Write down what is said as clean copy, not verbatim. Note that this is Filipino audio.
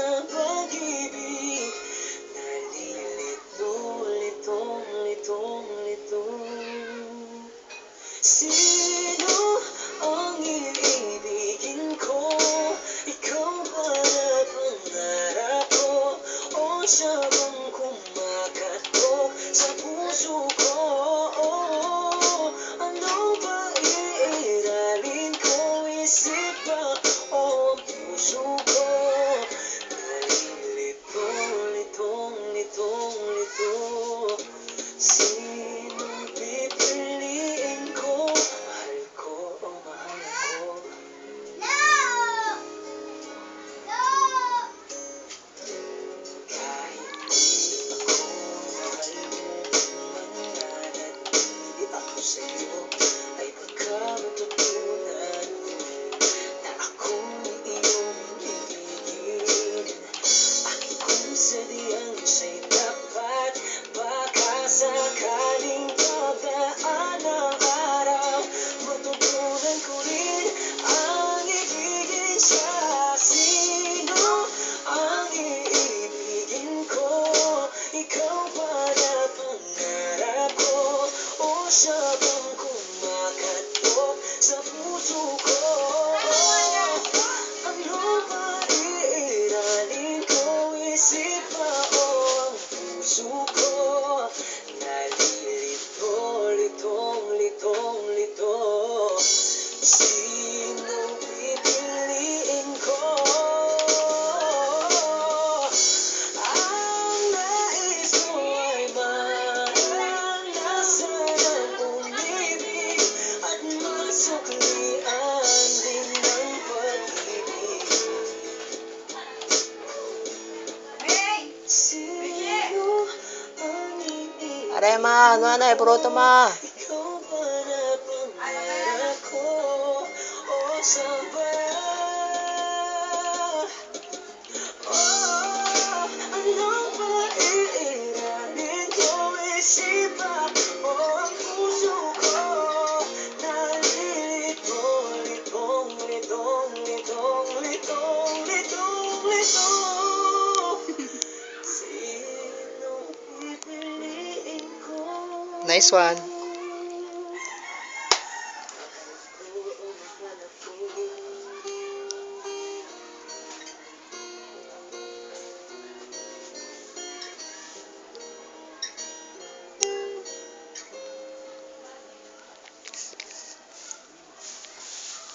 na pag-ibig. Nalilito, litong, litong, litong. Sino ang iibigin ko? Ikaw ba na pangarap ko? O siya bang kumakatok sa puso ko? Ano ba iiralin ko? Isip ba o puso ko? Nalilito, litong, litong, lito. Sinong pipiliin ko? Mahal ko o mahal ko? Kahit di ako mahal mo, mananatili ako sa'yo. Ay baka matutunan mo na ako'y iyong ibigin. At kung sadyang siya'y dapat, baka sakaling pagdaan ng araw, matutunan ko rin ang ibigin siya. Sino ang iibigin ko? Ikaw ba na pangarap ko? O siya bang kumakatok sa puso ko? Ano ba iiralin ko? Isip ba o ang puso ko? Nalilito, litong, litong, lito. Sinong pipiliin ko? Ang nais ko ay maranasan ang umibig at masuklian din ng pag-ibig. Sino ang iibigin? Arema, ano na, puro ma. Ikaw ba na pangarap ko? O sabay? Ano ba iiralin ko? Isip ba o ang puso ko? Nalilito, litong, litong, litong, litong, litong, litong. Sinong pipiliin ko? Nice one.